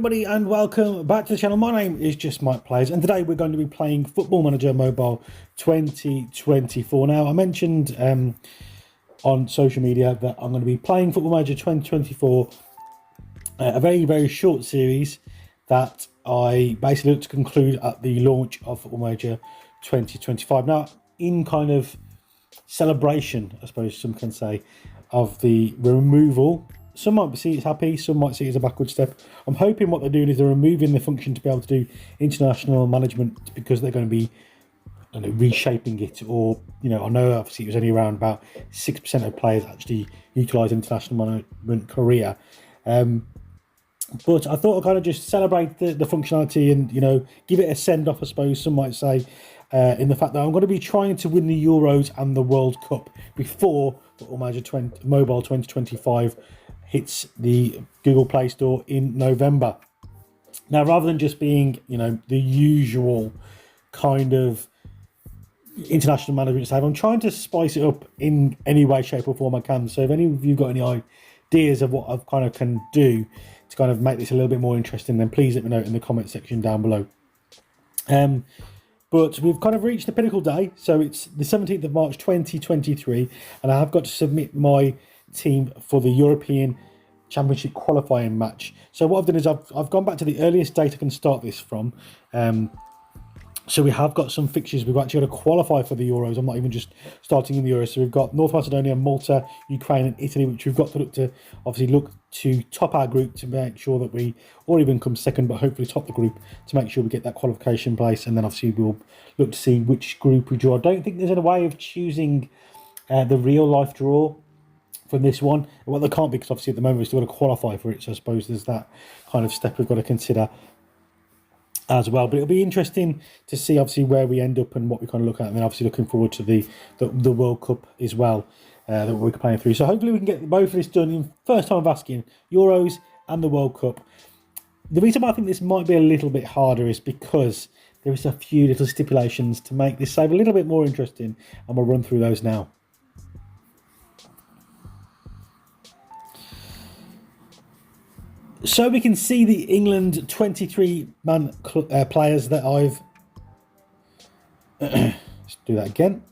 everybody and welcome back to the channel. My name is Just Mike Plays and today we're going to be playing Football Manager Mobile 2024. Now I mentioned on social media that I'm going to be playing Football Manager 2024, a very short series that I basically look to conclude at the launch of Football Manager 2025. Now in kind of celebration, I suppose some can say, of the removal. Some might see it's happy, some might see it as a backward step. I'm hoping what they're doing is they're removing the function to be able to do international management because they're going to be reshaping it. Or, I know obviously it was only around about 6% of players actually utilise international management career. But I thought I'd kind of just celebrate the functionality and, give it a send-off, I suppose, some might say, in the fact that I'm going to be trying to win the Euros and the World Cup before Football Manager Mobile 2025 hits the Google Play Store in November. Now, rather than just being, the usual kind of international management save, I'm trying to spice it up in any way, shape or form I can. So if any of you got any ideas of what I kind of can do to kind of make this a little bit more interesting, then please let me know in the comment section down below. But we've kind of reached the pinnacle day. So it's the 17th of March 2023, and I have got to submit my team for the European Championship qualifying match. So what I've done is I've gone back to the earliest date I can start this from. So we have got some fixtures. We've actually got to qualify for the Euros. I'm not even just starting in the Euros. So we've got North Macedonia, Malta, Ukraine and Italy, which we've got to look to top our group to make sure that we, or even come second, but hopefully top the group to make sure we get that qualification place. And then obviously we'll look to see which group we draw. I don't think there's a way of choosing the real life draw from this one. Well, there can't be, because obviously at the moment we're still going to qualify for it. So I suppose there's that kind of step we've got to consider as well. But it'll be interesting to see obviously where we end up and what we kind of look at, and then obviously looking forward to the World Cup as well, that we're playing through. So hopefully we can get both of this done in first time of asking, Euros and the World Cup. The reason why I think this might be a little bit harder is because there is a few little stipulations to make this save a little bit more interesting, and we'll run through those now. So we can see the England 23-man players that I've... Let's do that again.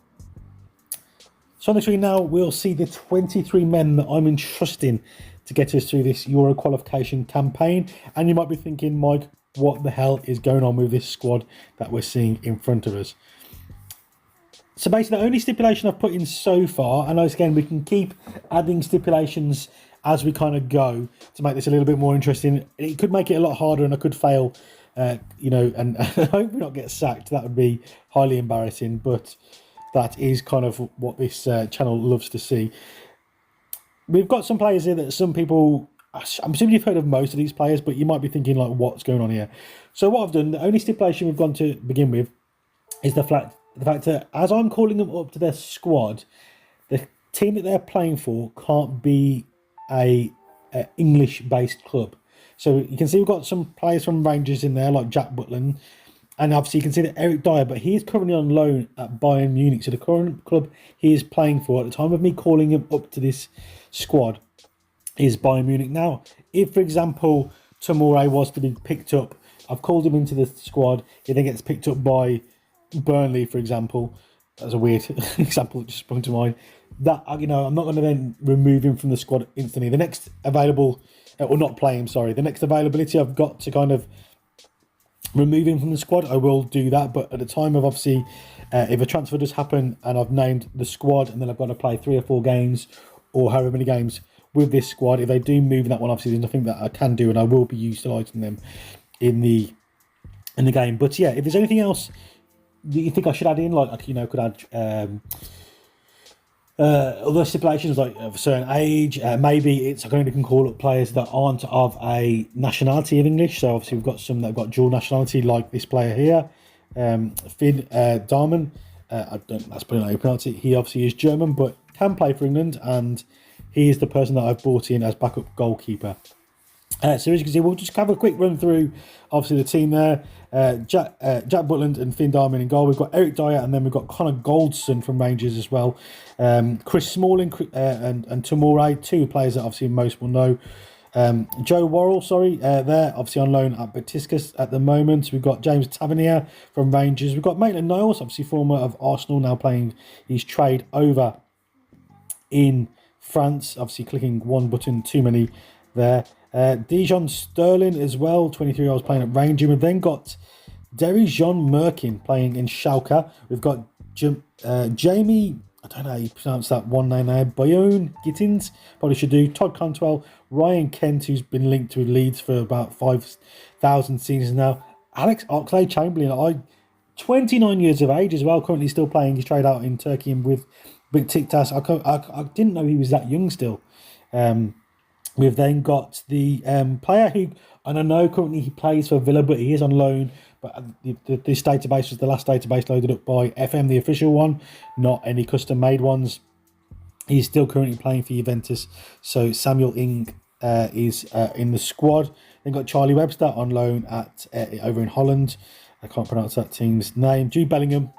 So on the screen now, we'll see the 23 men that I'm entrusting to get us through this Euro qualification campaign. And you might be thinking, Mike, what the hell is going on with this squad that we're seeing in front of us? So basically, the only stipulation I've put in so far, and again, we can keep adding stipulations as we kind of go to make this a little bit more interesting. It could make it a lot harder and I could fail, and I hope we not get sacked. That would be highly embarrassing, but that is kind of what this channel loves to see. We've got some players here that some people, I'm assuming you've heard of most of these players, but you might be thinking like, what's going on here? So what I've done, the only stipulation we've gone to begin with is the fact that as I'm calling them up to their squad, the team that they're playing for can't be a English-based club. So you can see we've got some players from Rangers in there, like Jack Butland, and obviously you can see that Eric Dyer, but he is currently on loan at Bayern Munich. So the current club he is playing for at the time of me calling him up to this squad is Bayern Munich. Now, if, for example, Tomori was to be picked up, I've called him into the squad, he then gets picked up by Burnley, for example. That's a weird example that just sprung to mind. That, I'm not going to then remove him from the squad instantly. The next available, or not play him, sorry. The next availability I've got to kind of remove him from the squad, I will do that. But at the time of obviously, if a transfer does happen and I've named the squad and then I've got to play 3 or 4 games or however many games with this squad, if they do move that one, obviously there's nothing that I can do and I will be utilising them in the game. But yeah, if there's anything else that you think I should add in, like, could add other stipulations like of a certain age, maybe it's I only can call up players that aren't of a nationality of English. So obviously we've got some that have got dual nationality, like this player here, Finn Darman. That's probably not how you pronounce it. He obviously is German, but can play for England, and he is the person that I've brought in as backup goalkeeper. So as you can see, we'll just have a quick run through, obviously, the team there. Jack Butland and Finn Darman in goal. We've got Eric Dyer, and then we've got Connor Goldson from Rangers as well. Chris Smalling and Tomori, 2 players that obviously most will know. Joe Worrell, there, obviously on loan at Batiscus at the moment. We've got James Tavernier from Rangers. We've got Maitland-Niles, obviously former of Arsenal, now playing his trade over in France. Obviously clicking one button too many there. Dijon Sterling as well, 23-year-olds playing at Rangers. We've then got Derry Jean Merkin playing in Schalke. We've got Jamie, I don't know how you pronounce that one name there, Bayonne Gittins, probably should do. Todd Cantwell, Ryan Kent, who's been linked to Leeds for about 5,000 seasons now. Alex Oxlade-Chamberlain, 29 years of age as well, currently still playing his trade out in Turkey and with Besiktas. I didn't know he was that young still. We've then got the player who, and I know currently he plays for Villa, but he is on loan. But this database was the last database loaded up by FM, the official one, not any custom-made ones. He's still currently playing for Juventus. So Samuel Ing is in the squad. Then got Charlie Webster on loan at over in Holland. I can't pronounce that team's name. Jude Bellingham,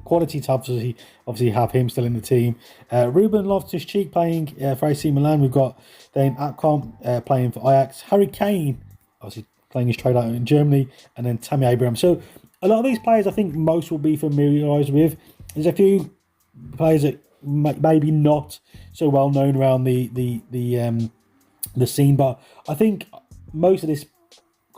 quality to obviously have him still in the team. Ruben Loftus-Cheek playing for AC Milan. We've got then Atcom playing for Ajax. Harry Kane, obviously playing his trade out in Germany. And then Tammy Abraham. So a lot of these players I think most will be familiarised with. There's a few players that maybe not so well known around the scene, but I think most of this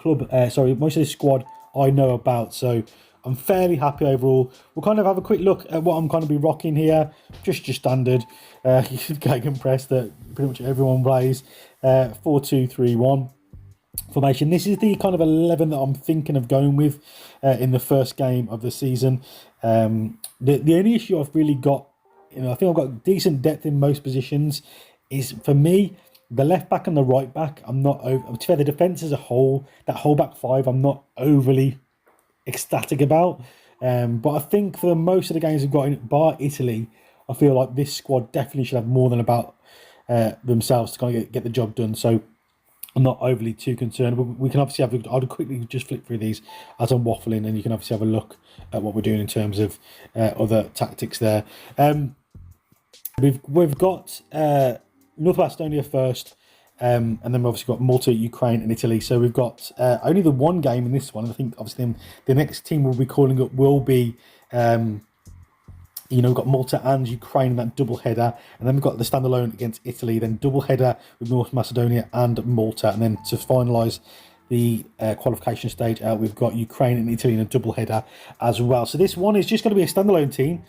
most of this squad I know about, so I'm fairly happy overall. We'll kind of have a quick look at what I'm going to be rocking here. Just your standard Gegenpress that pretty much everyone plays. 4-2-3-1 formation. This is the kind of 11 that I'm thinking of going with in the first game of the season. The only issue I've really got, I think I've got decent depth in most positions, is for me the left back and the right back. I'm not over. To the defence as a whole, that whole back five, I'm not overly ecstatic about. But I think for most of the games we've got in bar Italy, I feel like this squad definitely should have more than about themselves to kind of get the job done. So I'm not overly too concerned. But we can obviously I'll quickly just flip through these as I'm waffling, and you can obviously have a look at what we're doing in terms of other tactics there. We've got North Macedonia first, and then we've obviously got Malta, Ukraine, and Italy. So we've got only the one game in this one. I think obviously the next team we'll be calling up will be, we've got Malta and Ukraine in that double header, and then we've got the standalone against Italy, then double header with North Macedonia and Malta, and then to finalise the qualification stage out, we've got Ukraine and Italy in a double header as well. So this one is just going to be a standalone team.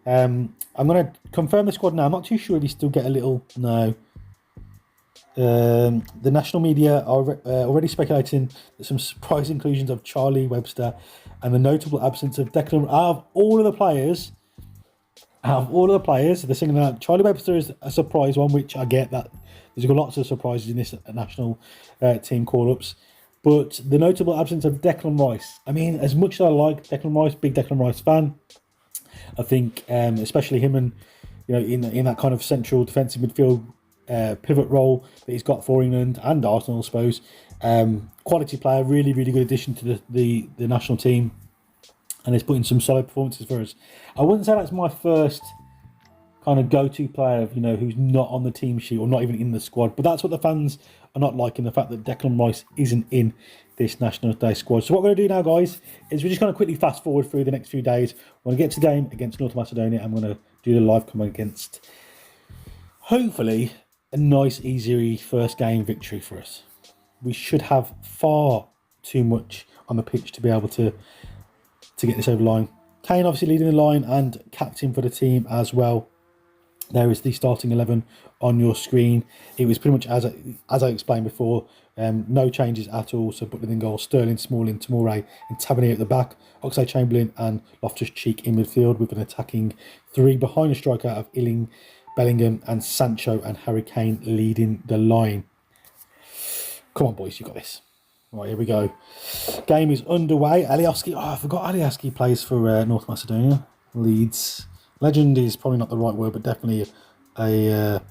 I'm going to confirm the squad now. I'm not too sure if you still get a little... No. The national media are already speculating that some surprise inclusions of Charlie Webster and the notable absence of Declan... Out of all of the players, they're singing out. Charlie Webster is a surprise one, which I get that. There's got lots of surprises in this national team call-ups. But the notable absence of Declan Rice. I mean, as much as I like Declan Rice, big Declan Rice fan, I think, especially him and in that kind of central defensive midfield pivot role that he's got for England and Arsenal, I suppose. Quality player, really, really good addition to the national team, and he's putting some solid performances for us. I wouldn't say that's my first kind of go-to player, who's not on the team sheet or not even in the squad, but that's what the fans are not liking, the fact that Declan Rice isn't in this National Day squad. So what we're going to do now, guys, is we're just going to quickly fast forward through the next few days. We're going to get to the game against North Macedonia, and we're going to do the live comment against, hopefully, a nice, easy first game victory for us. We should have far too much on the pitch to be able to get this over the line. Kane obviously leading the line and captain for the team as well. There is the starting 11 on your screen. It was pretty much as I explained before. No changes at all. So Butland in goal, Sterling, Smalling, Tomori and Tavernier at the back. Oxlade-Chamberlain and Loftus-Cheek in midfield with an attacking three behind a striker of Illing, Bellingham and Sancho, and Harry Kane leading the line. Come on, boys, you got this. Right, here we go. Game is underway. Alioski. I forgot Alioski plays for North Macedonia. Leeds. Legend is probably not the right word, but definitely a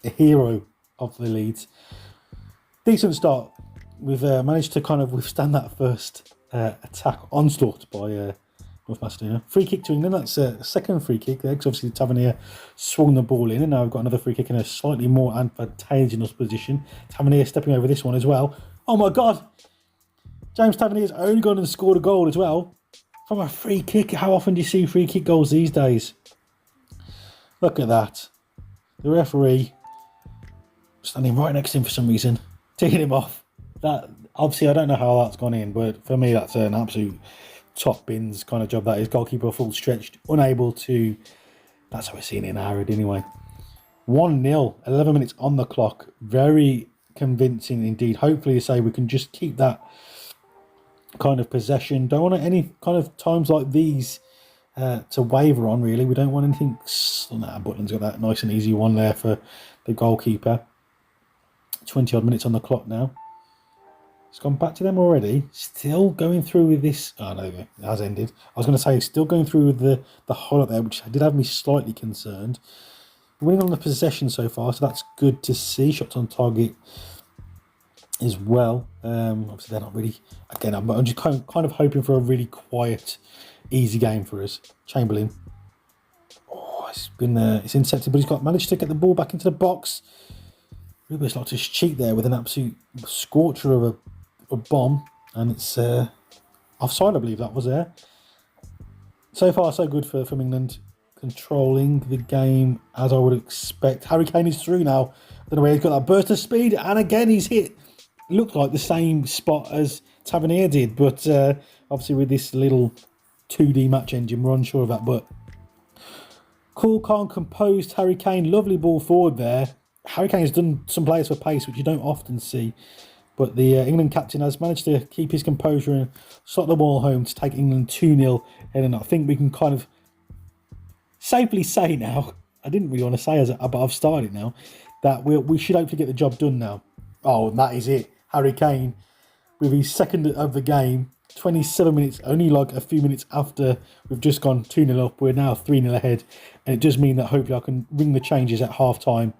hero of the Leeds. Decent start. We've managed to kind of withstand that first attack onslaught by North Macedonia. Free kick to England. That's a second free kick there, because obviously Tavernier swung the ball in, and now we've got another free kick in a slightly more advantageous position. Tavernier stepping over this one as well. Oh my God! James Tavernier's only gone and scored a goal as well from a free kick. How often do you see free kick goals these days? Look at that. The referee standing right next to him for some reason, taking him off. That obviously, I don't know how that's gone in, but for me, that's an absolute top bins kind of job. That is, goalkeeper full stretched, unable to. That's how we're seeing it in Harrod anyway. 1-0, 11 minutes on the clock. Very convincing indeed. Hopefully, you say we can just keep that kind of possession. Don't want any kind of times like these to waver on, really. We don't want anything. Butland's got that nice and easy one there for the goalkeeper. 20 odd minutes on the clock now. It's gone back to them already. Still going through with this. Oh no, it has ended. I was going to say still going through with the whole up there, which did have me slightly concerned. Winning on the possession so far, so that's good to see. Shots on target as well. Obviously they're not really. Again, I'm just kind of hoping for a really quiet, easy game for us. Chamberlain. Oh, it's intercepted, but he's managed to get the ball back into the box. Ruben's like to cheat there with an absolute scorcher of a bomb, and it's offside, I believe that was there. So far, so good from England, controlling the game as I would expect. Harry Kane is through now. I don't know where he's got that burst of speed, and again he's hit. Looked like the same spot as Tavernier did, but obviously with this little 2D match engine, we're unsure of that. But cool, calm, composed Harry Kane, lovely ball forward there. Harry Kane has done some players for pace, which you don't often see. But the England captain has managed to keep his composure and slot the ball home to take England 2-0. And I think we can kind of safely say now, I didn't really want to say but I've started now, that we should hopefully get the job done now. Oh, and that is it. Harry Kane, with his second of the game, 27 minutes, only like a few minutes after we've just gone 2-0 up. We're now 3-0 ahead. And it does mean that hopefully I can ring the changes at half-time.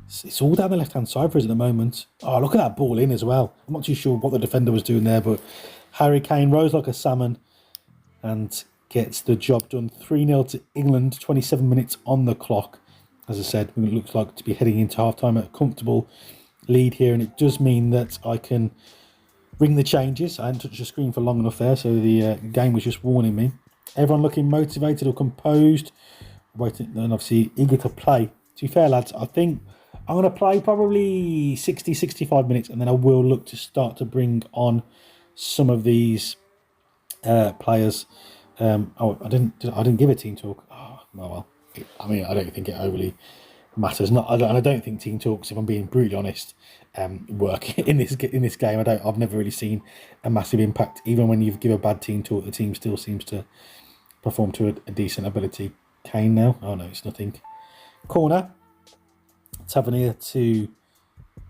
It's all down the left-hand side for us at the moment. Oh, look at that ball in as well. I'm not too sure what the defender was doing there, but Harry Kane rose like a salmon and gets the job done. 3-0 to England, 27 minutes on the clock. As I said, it looks like to be heading into half-time at a comfortable lead here, and it does mean that I can ring the changes. I hadn't touched the screen for long enough there, so the game was just warning me. Everyone looking motivated or composed, waiting, and obviously eager to play. To be fair, lads, I think I'm going to play probably 60-65 minutes, and then I will look to start to bring on some of these players. I didn't give a team talk. Oh, well. I mean, I don't think it overly matters. I don't think team talks, if I'm being brutally honest, work in this game. I've never really seen a massive impact. Even when you give a bad team talk, the team still seems to perform to a decent ability. Kane now. Oh no, it's nothing. Corner. Tavernier to.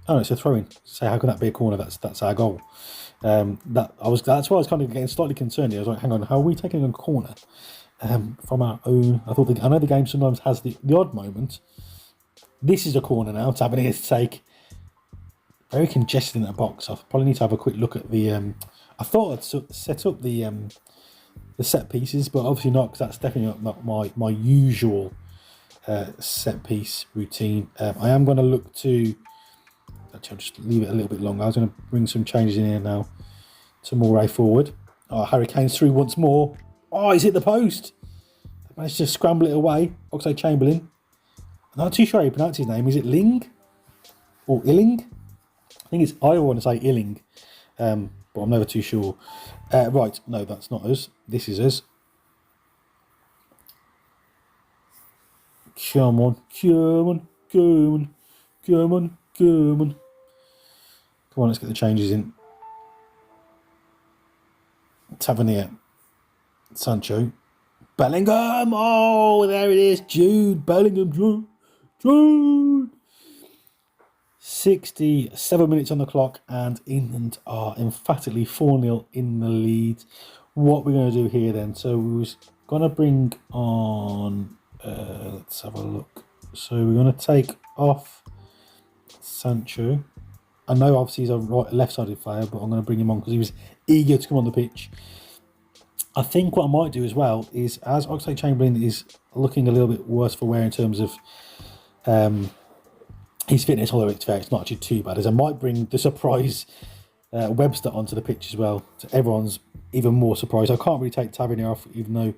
Oh, it's a throw-in. So how can that be a corner? That's our goal. That's why I was kind of getting slightly concerned here. I was like, hang on, how are we taking a corner from our own? I know the game sometimes has the odd moment. This is a corner now. Tavernier's to take. Very congested in that box. I probably need to have a quick look at the. I thought I'd set up the set pieces, but obviously not, because that's definitely not my usual set piece routine. I am going to look to. Actually, I'll just leave it a little bit longer. I was going to bring some changes in here now to Moray forward. Oh, Harry Kane's through once more. Oh, he's hit the post. Managed to scramble it away. Oxlade-Chamberlain. I'm not too sure how you pronounce his name. Is it Ling? Or Illing? I think I want to say Illing. But I'm never too sure. Right, no, that's not us. This is us. Come on. Come on, let's get the changes in. Tavernier. Sancho. Bellingham! Oh, there it is. Jude Bellingham. Jude! 67 minutes on the clock, and England are emphatically 4-0 in the lead. What we're going to do here then? So we was going to bring on... let's have a look. So we're going to take off Sancho. I know obviously he's a left-sided player, but I'm going to bring him on because he was eager to come on the pitch. I think what I might do as well is, as Oxlade-Chamberlain is looking a little bit worse for wear in terms of his fitness, although it's fair, it's not actually too bad, is I might bring the surprise Webster onto the pitch as well, so everyone's even more surprised. I can't really take Tavernier off, even though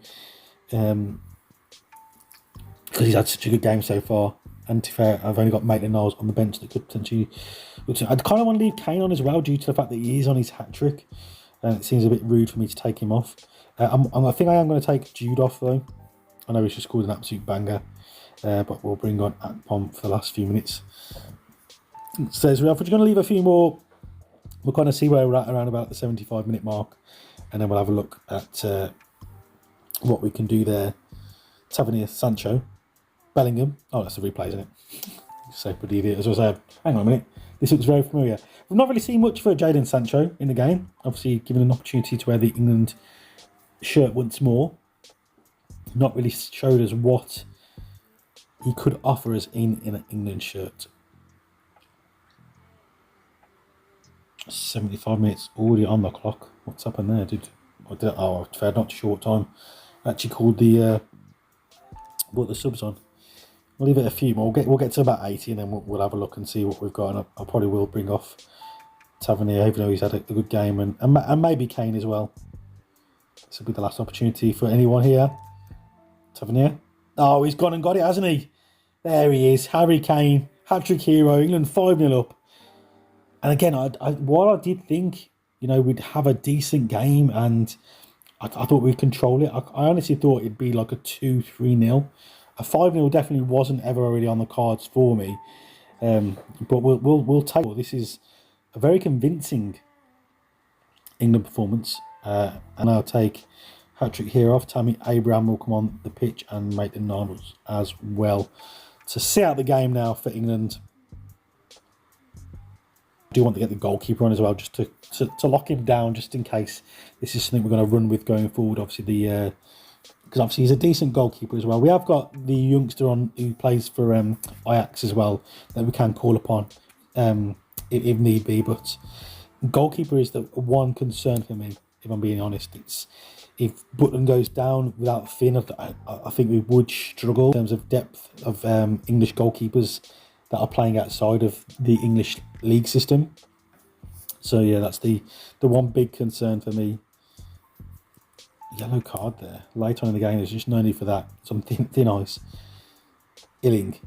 because he's had such a good game so far. And to be fair, I've only got Maitland-Niles on the bench that could potentially... I'd kind of want to leave Kane on as well, due to the fact that he is on his hat-trick. And it seems a bit rude for me to take him off. I think I am going to take Jude off, though. I know he's just scored an absolute banger. But we'll bring on Akpom for the last few minutes. So as we're going to leave a few more. We'll kind of see where we're at around about the 75-minute mark. And then we'll have a look at what we can do there. Tavernier, Sancho, Bellingham. Oh, that's a replay, isn't it? So pretty idiot. As I said, hang on a minute. This looks very familiar. We've not really seen much for Jadon Sancho in the game. Obviously, given an opportunity to wear the England shirt once more. Not really showed us what he could offer us in an England shirt. 75 minutes already on the clock. What's happened there, dude? Oh, fair, not short time. Actually called the brought the subs on. We'll leave it a few more. We'll get to about 80 and then we'll have a look and see what we've got. And I probably will bring off Tavernier, even though he's had a good game, and maybe Kane as well. This will be the last opportunity for anyone here. Tavernier. Oh, he's gone and got it, hasn't he? There he is. Harry Kane, hat-trick hero. England 5-0 up. And again, while I did think, we'd have a decent game and I thought we'd control it, I honestly thought it'd be like a 2-3-0. A 5-0 definitely wasn't ever really on the cards for me. But we'll take it. This is a very convincing England performance. And I'll take hat-trick here off. Tammy Abraham will come on the pitch and make the Niles as well to see out the game now for England. I do want to get the goalkeeper on as well, just to lock him down, just in case this is something we're going to run with going forward. Obviously, because obviously he's a decent goalkeeper as well. We have got the youngster on who plays for Ajax as well that we can call upon if need be. But goalkeeper is the one concern for me, if I'm being honest. It's if Butland goes down without Finn, I think we would struggle in terms of depth of English goalkeepers that are playing outside of the English league system. So yeah, that's the one big concern for me. Yellow card there. Late on in the game, there's just no need for that. Some thin ice. Illing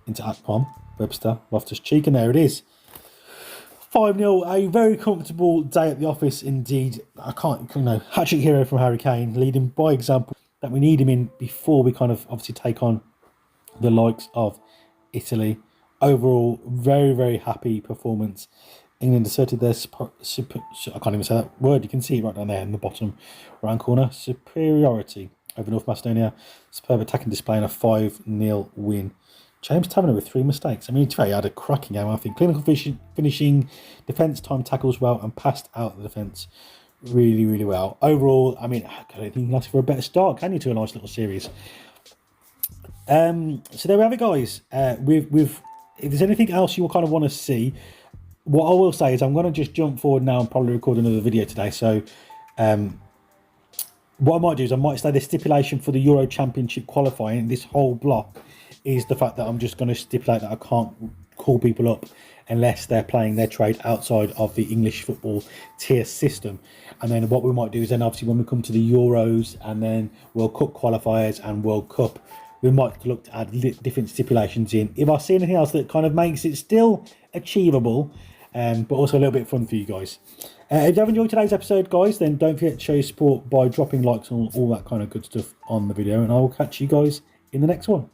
into Akpom. Webster, Loftus-Cheek, and there it is. 5-0, a very comfortable day at the office indeed. Hat-trick hero from Harry Kane, leading by example that we need him in before we kind of obviously take on the likes of Italy. Overall, very, very happy performance. England asserted their I can't even say that word. You can see it right down there in the bottom right corner. Superiority over North Macedonia. Superb attacking display and a 5-0 win. James Tavernier with 3 mistakes. I mean, he had a cracking game, I think. Clinical finishing, defence, time tackles well, and passed out the defence really, really well. Overall, I mean, I don't think you can ask for a better start, can you, to a nice little series? So there we have it, guys. If there's anything else you kind of want to see, what I will say is I'm going to just jump forward now and probably record another video today. So what I might do is I might say the stipulation for the Euro Championship qualifying, this whole block, is the fact that I'm just going to stipulate that I can't call people up unless they're playing their trade outside of the English football tier system. And then what we might do is then obviously when we come to the Euros and then World Cup qualifiers and World Cup, we might look to add different stipulations in. If I see anything else that kind of makes it still achievable, but also a little bit fun for you guys. If you have enjoyed today's episode, guys, then don't forget to show your support by dropping likes and all that kind of good stuff on the video. And I will catch you guys in the next one.